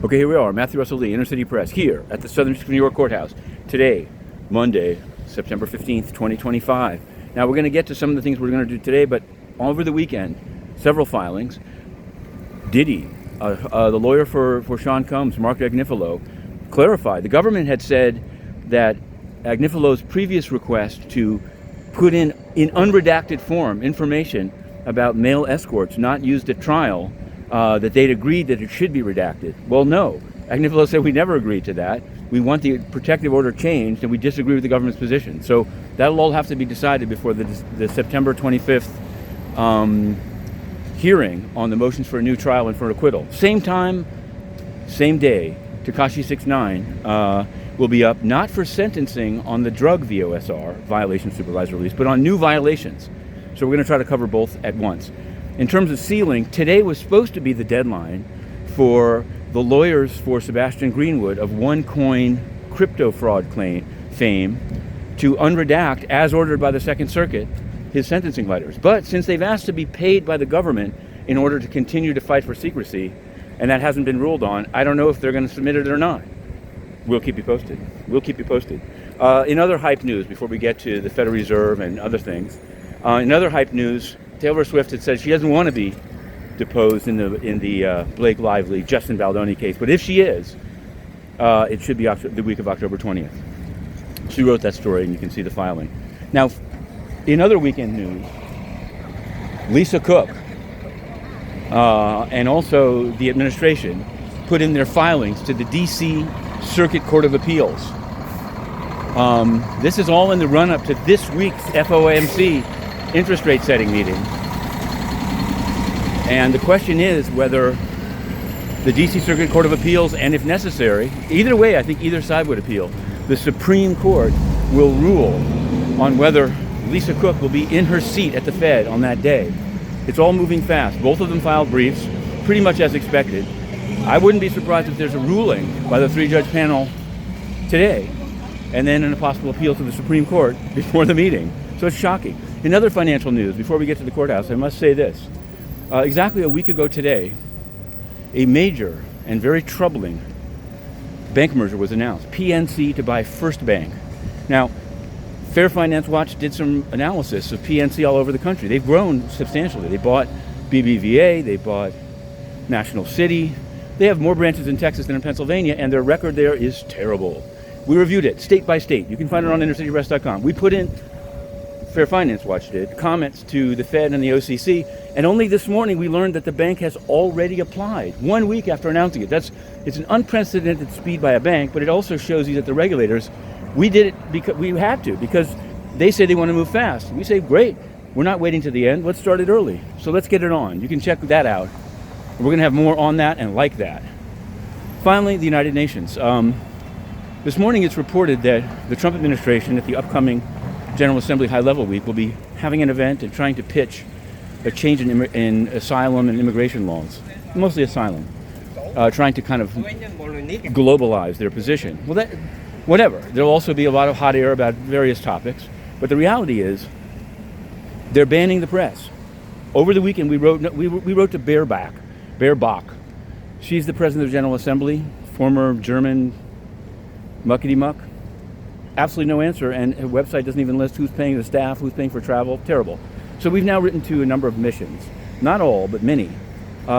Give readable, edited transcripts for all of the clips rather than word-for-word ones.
Okay, here we are, Matthew Russell Lee, Inner City Press, here at the Southern District of New York Courthouse. Today, Monday, September 15th, 2025. Now, we're going to get to some of the things we're going to do today, but over the weekend, several filings. Diddy, the lawyer for Sean Combs, Mark Agnifilo, clarified. The government had said that Agnifilo's previous request to put in unredacted form information about male escorts not used at trial, that they'd agreed that it should be redacted. Well, no. Agnifilo said we never agreed to that. We want the protective order changed, and we disagree with the government's position. So that'll all have to be decided before the September 25th hearing on the motions for a new trial and for acquittal. Same time, same day, Tekashi 6ix9ine will be up, not for sentencing on the drug VOSR, violation of supervised release, but on new violations. So we're going to try to cover both at once. In terms of sealing, today was supposed to be the deadline for the lawyers for Sebastian Greenwood of OneCoin crypto fraud fame to unredact, as ordered by the Second Circuit, his sentencing letters. But since they've asked to be paid by the government in order to continue to fight for secrecy, and that hasn't been ruled on, I don't know if they're going to submit it or not. We'll keep you posted. We'll keep you posted. In other hype news, before we get to the Federal Reserve and other things, in other hype news, Taylor Swift had said she doesn't want to be deposed in the Blake Lively, Justin Baldoni case, but if she is, it should be the week of October 20th. She wrote that story, and you can see the filing. Now, in other weekend news, Lisa Cook and also the administration put in their filings to the D.C. Circuit Court of Appeals. This is all in the run-up to this week's FOMC interest rate setting meeting. And the question is whether the D.C. Circuit Court of Appeals, and if necessary, either way, I think either side would appeal, the Supreme Court will rule on whether Lisa Cook will be in her seat at the Fed on that day. It's all moving fast. Both of them filed briefs, pretty much as expected. I wouldn't be surprised if there's a ruling by the three-judge panel today, and then a possible appeal to the Supreme Court before the meeting. So it's shocking. In other financial news, before we get to the courthouse, I must say this. Exactly a week ago today, a major and very troubling bank merger was announced. PNC to buy FirstBank. Now, Fair Finance Watch did some analysis of PNC all over the country. They've grown substantially. They bought BBVA, they bought National City. They have more branches in Texas than in Pennsylvania, and their record there is terrible. We reviewed it state by state. You can find it on innercitypress.com. We put in, Fair Finance Watch did, comments to the Fed and the OCC, and only this morning we learned that the bank has already applied, 1 week after announcing it. It's an unprecedented speed by a bank, but it also shows you that the regulators, we did it because we had to, because they say they want to move fast. We say, great, we're not waiting to the end, let's start it early. So let's get it on. You can check that out. We're going to have more on that and like that. Finally, the United Nations. This morning it's reported that the Trump administration at the upcoming General Assembly High-Level Week will be having an event and trying to pitch a change in asylum and immigration laws, mostly asylum, trying to kind of globalize their position. Well, whatever. There'll also be a lot of hot air about various topics, but the reality is they're banning the press. Over the weekend we wrote to Baerbock. She's the president of the General Assembly, former German muckety-muck. Absolutely no answer, and her website doesn't even list who's paying the staff, who's paying for travel. Terrible. So we've now written to a number of missions. Not all, but many.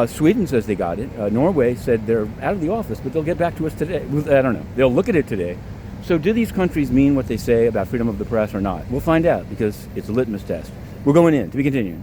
Sweden says they got it. Norway said they're out of the office, but they'll get back to us today. I don't know. They'll look at it today. So do these countries mean what they say about freedom of the press or not? We'll find out, because it's a litmus test. We're going in. To be continued.